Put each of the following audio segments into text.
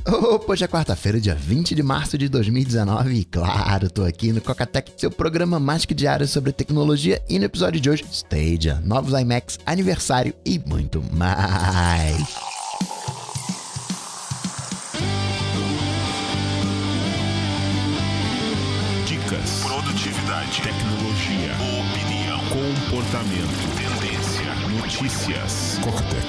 Opa, hoje é quarta-feira, dia 20 de março de 2019 e claro, tô aqui no Cocatec, seu programa mais que diário sobre tecnologia e no episódio de hoje, Stadia, novos iMacs, aniversário e muito mais. Dicas, produtividade, tecnologia, opinião, comportamento, tendência, notícias. Cocatec.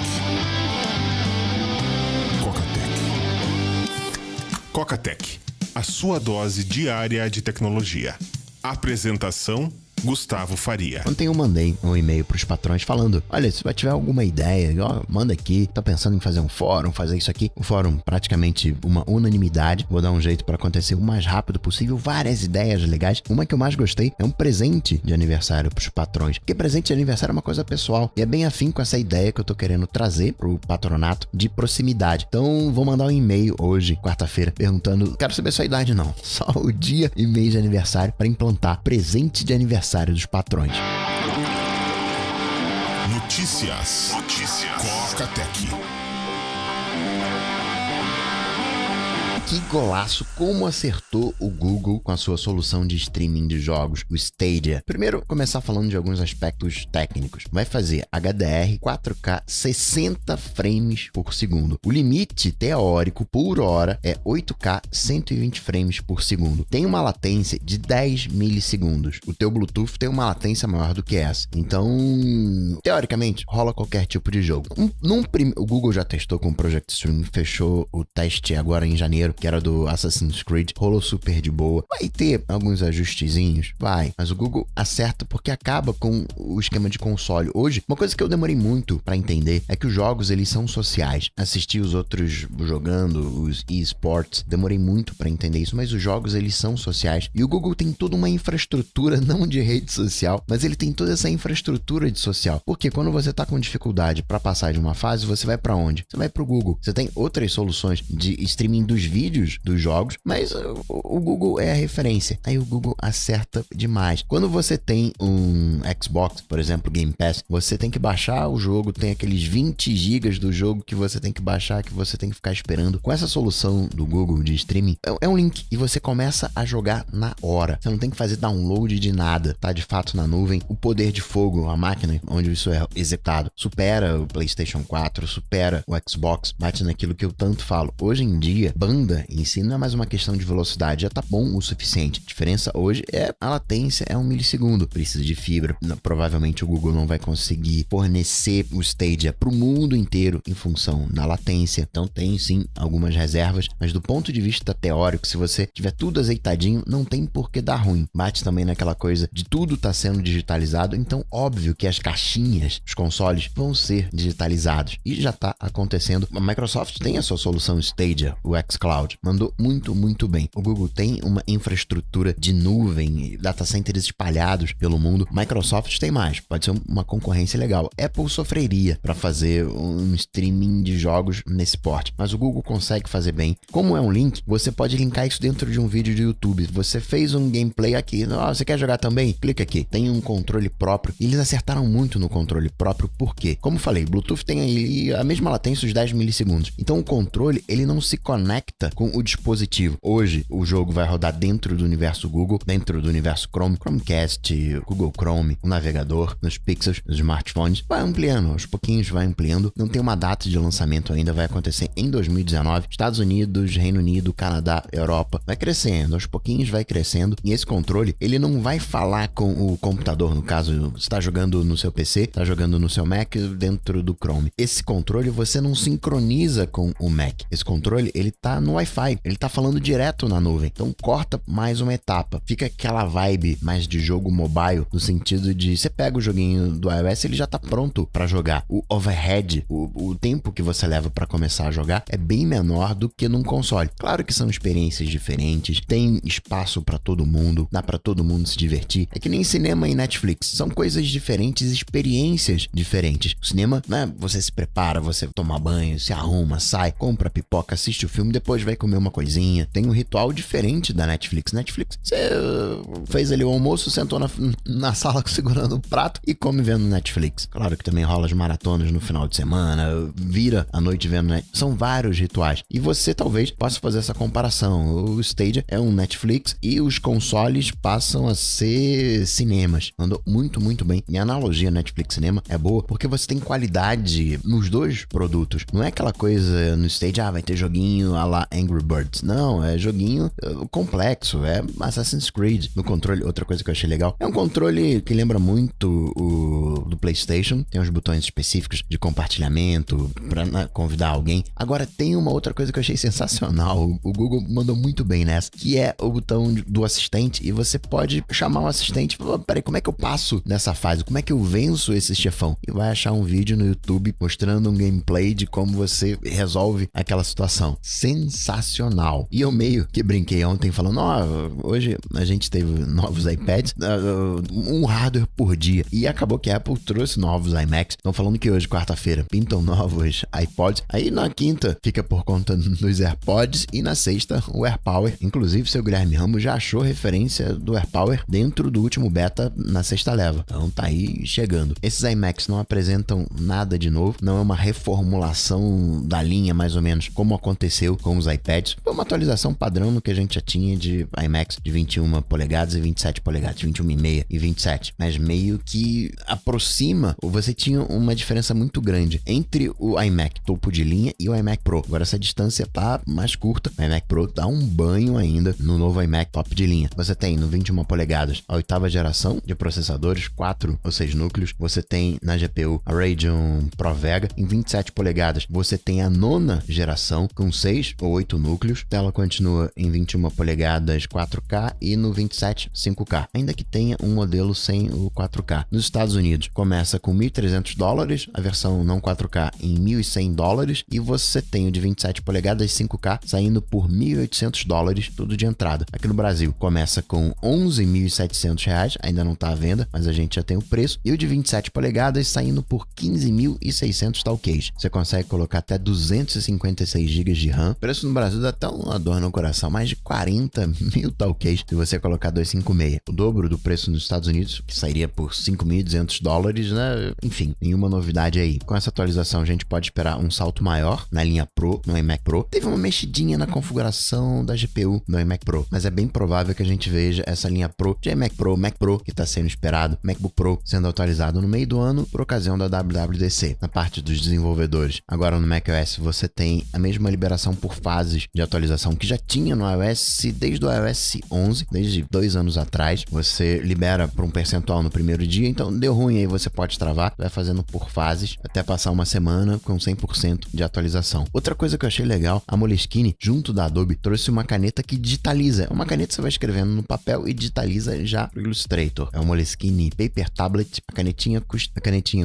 Cocatec, a sua dose diária de tecnologia. Apresentação: Gustavo Faria. Ontem eu mandei um e-mail pros patrões falando, olha, se tiver alguma ideia, ó, manda aqui, tô pensando em fazer um fórum, fazer isso aqui. O fórum praticamente uma unanimidade, vou dar um jeito pra acontecer o mais rápido possível, várias ideias legais. Uma que eu mais gostei é um presente de aniversário pros patrões, porque presente de aniversário é uma coisa pessoal e é bem afim com essa ideia que eu tô querendo trazer pro patronato de proximidade. Então vou mandar um e-mail hoje, quarta-feira, perguntando, quero saber sua idade não, só o dia e mês de aniversário pra implantar presente de aniversário dos patrões. Notícias. Cocatec. Que golaço, como acertou o Google com a sua solução de streaming de jogos, o Stadia. Primeiro, começar falando de alguns aspectos técnicos. Vai fazer HDR 4K 60 frames por segundo. O limite teórico por hora é 8K 120 frames por segundo. Tem uma latência de 10 milissegundos. O teu Bluetooth tem uma latência maior do que essa. Então, teoricamente, rola qualquer tipo de jogo. O Google já testou com o Project Stream, fechou o teste agora em janeiro, que era do Assassin's Creed, rolou super de boa. Vai ter alguns ajustezinhos? Vai. Mas o Google acerta porque acaba com o esquema de console. Hoje, uma coisa que eu demorei muito pra entender é que os jogos, eles são sociais. Assisti os outros jogando, os eSports, demorei muito pra entender isso, mas os jogos, eles são sociais. E o Google tem toda uma infraestrutura, não de rede social, mas ele tem toda essa infraestrutura de social. Porque quando você tá com dificuldade pra passar de uma fase, você vai pra onde? Você vai pro Google. Você tem outras soluções de streaming dos vídeos dos jogos, mas o Google é a referência. Aí o Google acerta demais. Quando você tem um Xbox, por exemplo, Game Pass, você tem que baixar o jogo, tem aqueles 20 GB do jogo que você tem que baixar, que você tem que ficar esperando. Com essa solução do Google de streaming, é um link e você começa a jogar na hora. Você não tem que fazer download de nada, tá de fato na nuvem. O poder de fogo, a máquina onde isso é executado, supera o PlayStation 4, supera o Xbox, bate naquilo que eu tanto falo. Hoje em dia, banda em si não é mais uma questão de velocidade, já tá bom o suficiente. A diferença hoje é a latência, é 1 milissegundo. Precisa de fibra. Provavelmente o Google não vai conseguir fornecer o Stadia pro mundo inteiro em função da latência. Então tem sim algumas reservas, mas do ponto de vista teórico, se você tiver tudo azeitadinho, não tem por que dar ruim. Bate também naquela coisa de tudo tá sendo digitalizado, então óbvio que as caixinhas, os consoles vão ser digitalizados. E já tá acontecendo. A Microsoft tem a sua solução Stadia, o xCloud. Mandou muito bem. O Google tem uma infraestrutura de nuvem, data centers espalhados pelo mundo. Microsoft tem mais. Pode ser uma concorrência legal. Apple sofreria para fazer um streaming de jogos nesse porte, mas o Google consegue fazer bem. Como é um link, você pode linkar isso dentro de um vídeo do YouTube. Você fez um gameplay aqui. Você quer jogar também? Clica aqui. Tem um controle próprio. E eles acertaram muito no controle próprio. Por quê? Como falei, Bluetooth tem aí a mesma latência, os 10 milissegundos. Então o controle, ele não se conecta com o dispositivo. Hoje, o jogo vai rodar dentro do universo Google, dentro do universo Chrome, Chromecast, Google Chrome, o navegador, nos Pixels, nos smartphones. Vai ampliando, aos pouquinhos vai ampliando. Não tem uma data de lançamento ainda, vai acontecer em 2019. Estados Unidos, Reino Unido, Canadá, Europa. Vai crescendo, aos pouquinhos vai crescendo. E esse controle, ele não vai falar com o computador. No caso, você está jogando no seu PC, está jogando no seu Mac, dentro do Chrome. Esse controle, você não sincroniza com o Mac. Esse controle, ele tá no Wi-Fi. Ele tá falando direto na nuvem. Então corta mais uma etapa. Fica aquela vibe mais de jogo mobile, no sentido de você pega o joguinho do iOS, ele já tá pronto para jogar. O overhead, o tempo que você leva para começar a jogar é bem menor do que num console. Claro que são experiências diferentes, tem espaço para todo mundo, dá para todo mundo se divertir. É que nem cinema e Netflix, são coisas diferentes, experiências diferentes. O cinema, né, você se prepara, você toma banho, se arruma, sai, compra pipoca, assiste o filme, depois vai comer uma coisinha. Tem um ritual diferente da Netflix. Netflix, você fez ali o almoço, sentou na sala segurando o prato e come vendo Netflix. Claro que também rola as maratonas no final de semana, vira a noite vendo Netflix. São vários rituais. E você talvez possa fazer essa comparação. O Stadia é um Netflix e os consoles passam a ser cinemas. Andou muito, muito bem. Minha analogia Netflix cinema é boa porque você tem qualidade nos dois produtos. Não é aquela coisa no Stadia, vai ter joguinho a la Angry Birds. Não, é joguinho complexo, é Assassin's Creed. No controle, outra coisa que eu achei legal, é um controle que lembra muito o do PlayStation. Tem uns botões específicos de compartilhamento pra convidar alguém. Agora tem uma outra coisa que eu achei sensacional. O Google mandou muito bem nessa, que é o botão do assistente e você pode chamar o assistente e falar, peraí, como é que eu passo nessa fase? Como é que eu venço esse chefão? E vai achar um vídeo no YouTube mostrando um gameplay de como você resolve aquela situação. Sensacional. E eu meio que brinquei ontem falando, hoje a gente teve novos iPads, um hardware por dia. E acabou que a Apple trouxe novos iMacs. Estão falando que hoje, quarta-feira, pintam novos iPods. Aí na quinta fica por conta dos AirPods e na sexta o AirPower. Inclusive, seu Guilherme Ramos já achou referência do AirPower dentro do último beta na sexta leva. Então tá aí chegando. Esses iMacs não apresentam nada de novo, não é uma reformulação da linha mais ou menos como aconteceu com os iPads. Foi uma atualização padrão no que a gente já tinha de iMacs de 21 polegadas e 27 polegadas, 21,5 e 27. Mas meio que aproxima, você tinha uma diferença muito grande entre o iMac topo de linha e o iMac Pro. Agora essa distância tá mais curta. O iMac Pro dá um banho ainda no novo iMac top de linha. Você tem no 21 polegadas a 8ª geração de processadores, 4 ou 6 núcleos. Você tem na GPU a Radeon Pro Vega. Em 27 polegadas você tem a 9ª geração com 6 ou 8 núcleos. Ela continua em 21 polegadas 4K e no 27 5K. Ainda que tenha um modelo sem o 4K. Nos Estados Unidos começa com $1.300, a versão não 4K em $1.100 e você tem o de 27 polegadas 5K saindo por $1.800, tudo de entrada. Aqui no Brasil começa com R$11.700, ainda não está à venda, mas a gente já tem o preço. E o de 27 polegadas saindo por R$15.600 talquês. Você consegue colocar até 256 GB de RAM. O preço no Brasil dá até uma dor no coração, mais de 40 mil talquês se você colocar 256. O dobro do preço nos Estados Unidos, que sairia por $5.200, né? Enfim, nenhuma novidade aí. Com essa atualização a gente pode esperar um salto maior na linha Pro, no iMac Pro. Teve uma mexidinha na configuração da GPU no iMac Pro, mas é bem provável que a gente veja essa linha Pro de iMac Pro, Mac Pro, que está sendo esperado, MacBook Pro sendo atualizado no meio do ano por ocasião da WWDC, na parte dos desenvolvedores. Agora no macOS você tem a mesma liberação por fases de atualização que já tinha no iOS desde o iOS 11, desde 2 anos atrás. Você libera por um percentual no primeiro dia, então deu ruim aí, você pode travar, vai fazendo por fases até passar uma semana com 100% de atualização. Outra coisa que eu achei legal, a Moleskine, junto da Adobe, trouxe uma caneta que digitaliza. É uma caneta que você vai escrevendo no papel e digitaliza já pro Illustrator. É o Moleskine Paper Tablet. A canetinha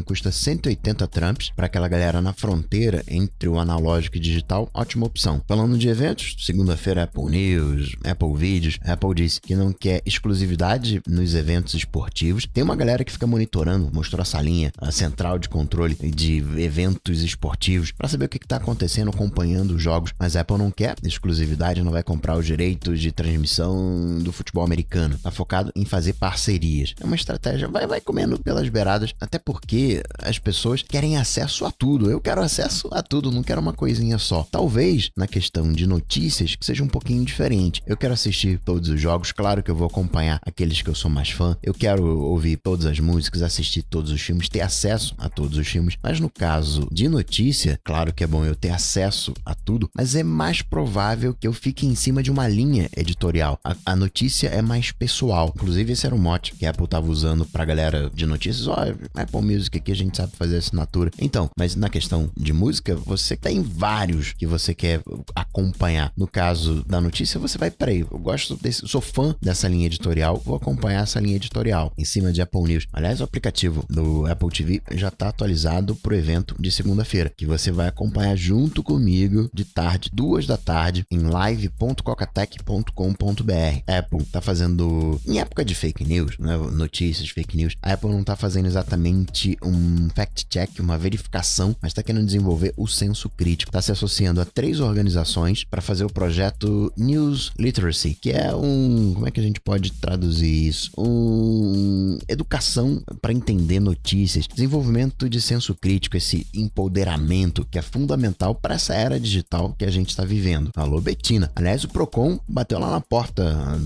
custa 180 tramps. Para aquela galera na fronteira entre o analógico e digital, ótima opção. Falando de eventos, segunda-feira Apple News, Apple Vídeos. A Apple disse que não quer exclusividade nos eventos esportivos. Tem uma galera que fica monitorando, mostrou a salinha, a central de controle de eventos esportivos, para saber o que está acontecendo, acompanhando os jogos. Mas a Apple não quer exclusividade, não vai comprar os direitos de transmissão do futebol americano. Tá focado em fazer parcerias. É uma estratégia, vai comendo pelas beiradas, até porque as pessoas querem acesso a tudo. Eu quero acesso a tudo, não quero uma coisinha só. Talvez, na questão de notícias, que seja um pouquinho diferente. Eu quero assistir todos os jogos, claro que eu vou acompanhar aqueles que eu sou mais fã. Eu quero ouvir todas as músicas, assistir todos os filmes, ter acesso a todos os filmes. Mas no caso de notícia, claro que é bom eu ter acesso a tudo, mas é mais provável que eu fique em cima de uma linha editorial. A notícia é mais pessoal. Inclusive, esse era o mote que a Apple estava usando pra galera de notícias. Apple Music aqui a gente sabe fazer assinatura. Então, mas na questão de música, você tem vários que você quer acompanhar. No caso da notícia, você vai, peraí, eu gosto desse, sou fã dessa linha editorial, vou acompanhar essa linha editorial em cima de Apple News. Aliás, o aplicativo do Apple TV já está atualizado pro evento de segunda-feira, que você vai acompanhar junto comigo de tarde, 2 da tarde, em live.cocatec.com.br. Apple tá fazendo, em época de fake news, né, notícias, fake news, a Apple não tá fazendo exatamente um fact-check, uma verificação, mas tá querendo desenvolver o senso crítico. Tá se associando a 3 organizações ações para fazer o projeto News Literacy, que é como é que a gente pode traduzir isso? Educação para entender notícias, desenvolvimento de senso crítico, esse empoderamento que é fundamental para essa era digital que a gente está vivendo. Alô, Betina. Aliás, o Procon bateu lá na porta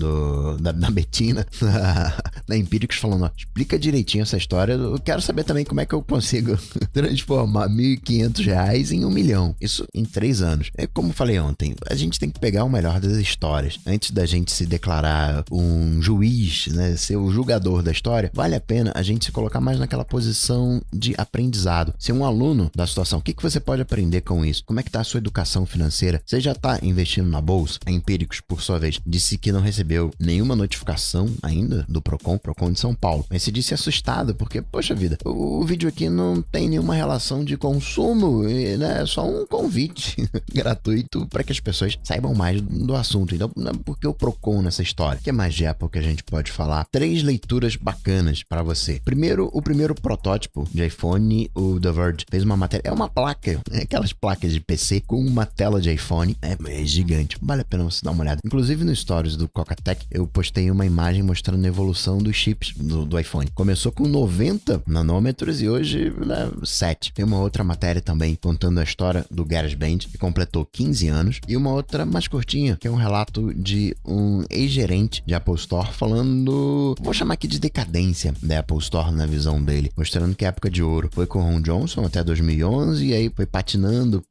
da Betina, da Empíricos, falando, ó, explica direitinho essa história, eu quero saber também como é que eu consigo transformar R$1.500 em 1 milhão. Isso em 3 anos. É como falei ontem, a gente tem que pegar o melhor das histórias. Antes da gente se declarar um juiz, né, ser o julgador da história, vale a pena a gente se colocar mais naquela posição de aprendizado. Ser um aluno da situação. O que você pode aprender com isso? Como é que está a sua educação financeira? Você já está investindo na bolsa? A Empíricos, por sua vez, disse que não recebeu nenhuma notificação ainda do Procon de São Paulo. Mas se disse assustado, porque, poxa vida, o vídeo aqui não tem nenhuma relação de consumo, né? É só um convite gratuito para que as pessoas saibam mais do assunto. Então, por que o Procon nessa história? O que mais de Apple que a gente pode falar? 3 leituras bacanas para você. Primeiro, o primeiro protótipo de iPhone, o The Verge, fez uma matéria. É uma placa, aquelas placas de PC com uma tela de iPhone. É gigante. Vale a pena você dar uma olhada. Inclusive no Stories do Coca-Tech, eu postei uma imagem mostrando a evolução dos chips do iPhone. Começou com 90 nanômetros e hoje 7. Tem uma outra matéria também contando a história do GarageBand, que completou 15 anos, e uma outra mais curtinha, que é um relato de um ex-gerente de Apple Store falando, vou chamar aqui de decadência da Apple Store na visão dele, mostrando que a época de ouro foi com o Ron Johnson até 2011, e aí foi patinando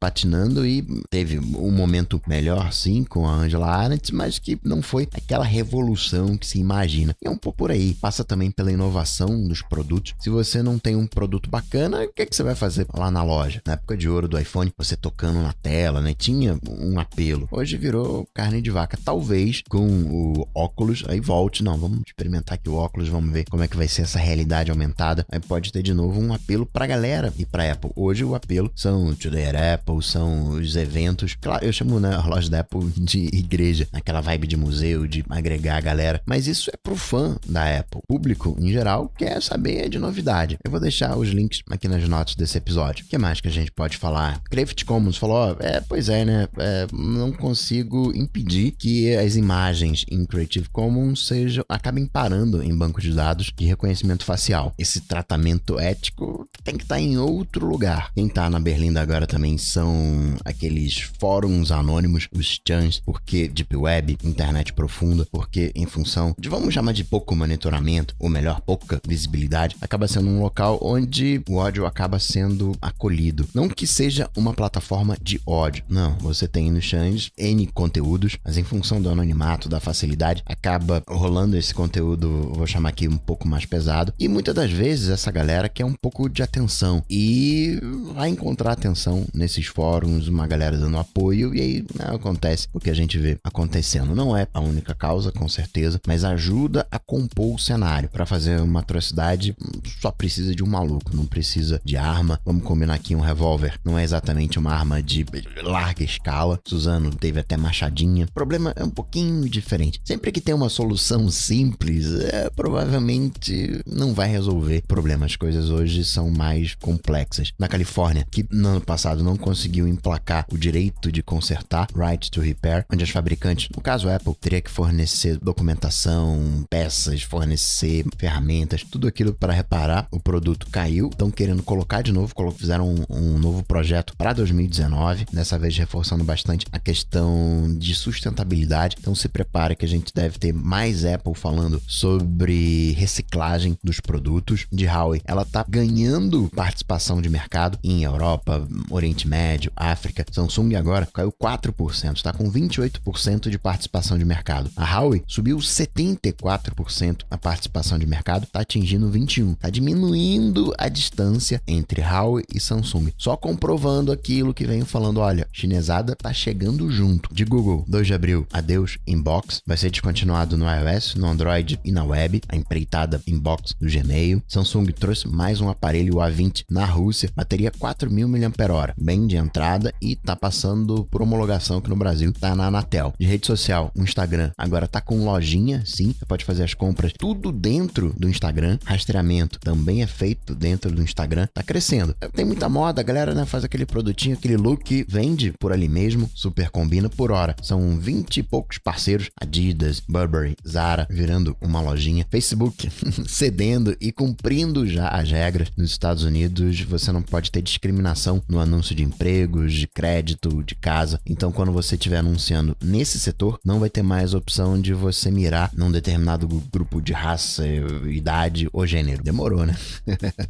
e teve um momento melhor sim com a Angela Arendt, mas que não foi aquela revolução que se imagina. E é um pouco por aí. Passa também pela inovação dos produtos. Se você não tem um produto bacana, o que você vai fazer lá na loja? Na época de ouro do iPhone, você tocando na tela, né? Tinha um apelo. Hoje virou carne de vaca. Talvez com o óculos, aí volte. Não, vamos experimentar aqui o óculos, vamos ver como é que vai ser essa realidade aumentada. Aí pode ter de novo um apelo pra galera e pra Apple. Hoje o apelo são o Today at Apple, são os eventos. Claro, eu chamo, né, a loja da Apple de igreja, aquela vibe de museu, de agregar a galera. Mas isso é pro fã da Apple. O público, em geral, quer saber de novidade. Eu vou deixar os links aqui nas notas desse episódio. O que mais que a gente pode falar? Creative Commons falou, pois é, né? Não consigo impedir que as imagens em Creative Commons acabem parando em banco de dados de reconhecimento facial. Esse tratamento ético tem que estar em outro lugar. Quem tá na Berlinda agora também são aqueles fóruns anônimos, os chans, porque Deep Web, internet profunda, porque em função de, vamos chamar de pouco monitoramento, ou melhor, pouca visibilidade, acaba sendo um local onde o ódio acaba sendo acolhido. Não que seja uma plataforma de ódio, não. Você tem nos chans N conteúdos, mas em função do anonimato, da facilidade, acaba rolando esse conteúdo, vou chamar aqui um pouco mais pesado, e muitas das vezes essa galera quer um pouco de atenção e vai encontrar atenção nesses fóruns, uma galera dando apoio, e aí acontece o que a gente vê acontecendo. Não é a única causa, com certeza, mas ajuda a compor o cenário. Para fazer uma atrocidade, só precisa de um maluco, não precisa de arma. Vamos combinar aqui, um revólver não é exatamente uma arma de larga escala. Suzano teve até machadinha. O problema é um pouquinho diferente. Sempre que tem uma solução simples, provavelmente não vai resolver problemas. As coisas hoje são mais complexas. Na Califórnia, que no ano passado não conseguiu emplacar o direito de consertar, right to repair, onde as fabricantes, no caso a Apple, teria que fornecer documentação, peças, fornecer ferramentas, tudo aquilo para reparar. O produto caiu, estão querendo colocar de novo, fizeram um novo projeto para 2019, dessa vez reforçando bastante a questão de sustentabilidade. Então se prepara que a gente deve ter mais Apple falando sobre reciclagem dos produtos. De Huawei, ela tá ganhando participação de mercado em Europa, Oriente Médio, África. Samsung agora caiu 4%, está com 28% de participação de mercado. A Huawei subiu 74% a participação de mercado, está atingindo 21%. Está diminuindo a distância entre Huawei e Samsung. Só comprovando aquilo que venho falando, olha, chinesada tá chegando junto. De Google, 2 de abril, adeus Inbox, vai ser descontinuado no iOS, no Android e na web, a empreitada Inbox do Gmail. Samsung trouxe mais um aparelho, o A20, na Rússia, bateria 4.000 mAh, bem de entrada, e tá passando por homologação aqui no Brasil, tá na Anatel. De rede social, o Instagram agora tá com lojinha, sim, você pode fazer as compras tudo dentro do Instagram, rastreamento também é feito dentro do Instagram, tá crescendo. Tem muita moda, a galera, né, faz aquele produtinho, aquele look, vende por ali mesmo, mesmo super combina por hora. São 20 e poucos parceiros, Adidas, Burberry, Zara, virando uma lojinha. Facebook cedendo e cumprindo já as regras. Nos Estados Unidos, você não pode ter discriminação no anúncio de empregos, de crédito, de casa. Então, quando você estiver anunciando nesse setor, não vai ter mais opção de você mirar num determinado grupo de raça, idade ou gênero. Demorou, né?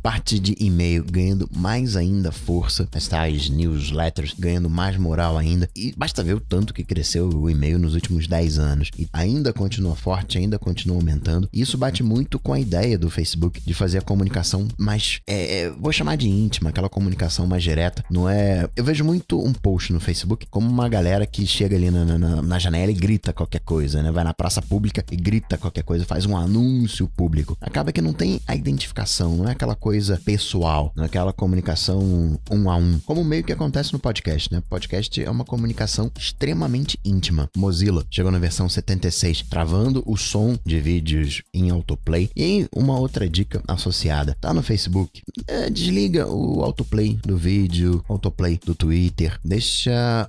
Parte de e-mail ganhando mais ainda força, as tais newsletters ganhando mais moral ainda, e basta ver o tanto que cresceu o e-mail nos últimos 10 anos, e ainda continua forte, ainda continua aumentando. E isso bate muito com a ideia do Facebook de fazer a comunicação mais, vou chamar de íntima, aquela comunicação mais direta. Não é... Eu vejo muito um post no Facebook como uma galera que chega ali na janela e grita qualquer coisa, né? Vai na praça pública e grita qualquer coisa, faz um anúncio público. Acaba que não tem a identificação, não é aquela coisa pessoal, não é aquela comunicação um a um, como meio que acontece no podcast, né? Podcast é uma comunicação extremamente íntima. Mozilla chegou na versão 76, travando o som de vídeos em autoplay. E aí, uma outra dica associada, tá no Facebook, desliga o autoplay do vídeo, autoplay do Twitter, deixa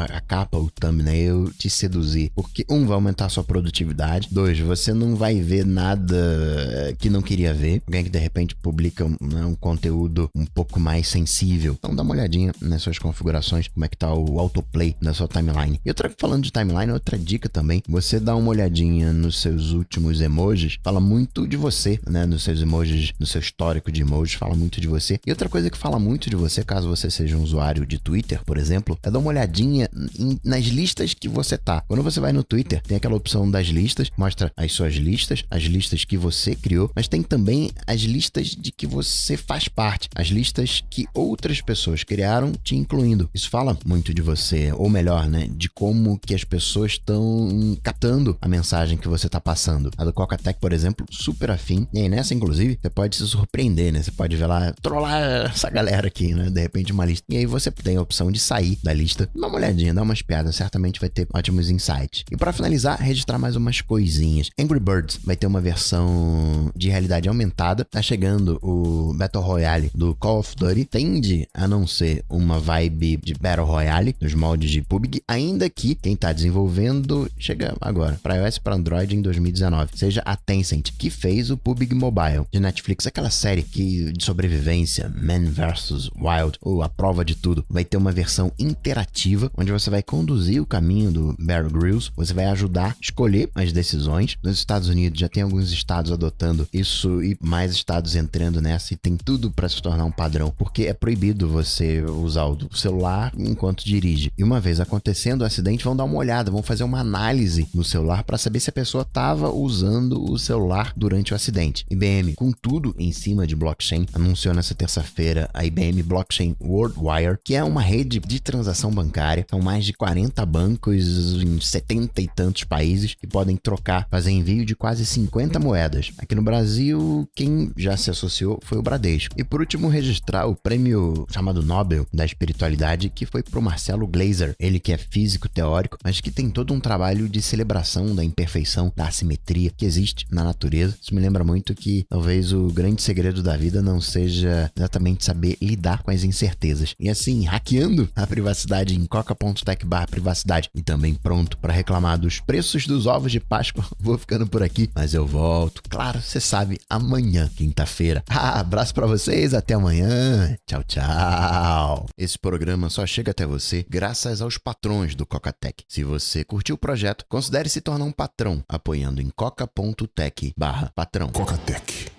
a capa, o thumbnail te seduzir, porque vai aumentar a sua produtividade, 2, você não vai ver nada que não queria ver, alguém que de repente publica um conteúdo um pouco mais sensível, então dá uma olhadinha nas suas configurações, como é que tá o autoplay da sua timeline. E falando de timeline, outra dica também, você dá uma olhadinha nos seus últimos emojis, fala muito de você, né, nos seus emojis, no seu histórico de emojis, fala muito de você. E outra coisa que fala muito de você, caso você seja um usuário de Twitter, por exemplo, é dar uma olhadinha nas listas que você tá. Quando você vai no Twitter, tem aquela opção das listas, mostra as suas listas, as listas que você criou, mas tem também as listas de que você faz parte, as listas que outras pessoas criaram, te incluindo. Isso fala muito de você, ou melhor, né, de como que as pessoas estão captando a mensagem que você tá passando. A do Coca-Tech, por exemplo, super afim. E aí nessa, inclusive, você pode se surpreender, né? Você pode ver lá, trollar essa galera aqui, né? De repente uma lista. E aí você tem a opção de sair da lista, dá uma olhadinha, dá umas piadas, certamente vai ter ótimos insights. E para finalizar, registrar mais umas coisinhas. Angry Birds vai ter uma versão de realidade aumentada. Tá chegando o Battle Royale do Call of Duty. Tende a não ser uma vibe de Battle Royale nos moldes de PUBG, ainda que quem tá desenvolvendo chega agora para iOS e para Android em 2019. Seja a Tencent, que fez o PUBG Mobile de Netflix, aquela série de sobrevivência, Man vs Wild, ou A Prova de Tudo. Vai ter uma versão interativa, onde você vai conduzir o caminho do Bear Grylls, você vai ajudar a escolher as decisões. Nos Estados Unidos já tem alguns estados adotando isso e mais estados entrando nessa, e tem tudo para se tornar um padrão, porque é proibido você usar o celular enquanto dirige. E uma vez acontecendo o acidente, vão dar uma olhada, vão fazer uma análise no celular para saber se a pessoa estava usando o celular durante o acidente. IBM, com tudo em cima de blockchain, anunciou nessa terça-feira a IBM Blockchain WorldWire, que é uma rede de transação bancária. São mais de 40 bancos em 70 e tantos países que podem trocar, fazer envio de quase 50 moedas. Aqui no Brasil, quem já se associou foi o Bradesco. E por último, registrar o prêmio chamado Nobel da Espiritualidade, que foi pro Marcelo Gleiser. Ele que é físico teórico, mas que tem todo um trabalho de celebração da imperfeição, da assimetria que existe na natureza. Isso me lembra muito que talvez o grande segredo da vida não seja exatamente saber lidar com as incertezas. E assim, hackeando a privacidade em coca.tech/privacidade, e também pronto para reclamar dos preços dos ovos de Páscoa, vou ficando por aqui, mas eu volto, claro, você sabe, amanhã, quinta-feira. Abraço para vocês, até amanhã. Tchau, tchau. Esse programa só chega até você graças aos patrões do Coca-Tech. Se você curtiu o projeto, considere se tornar um patrão apoiando em coca.tech/patrão. Coca-Tech.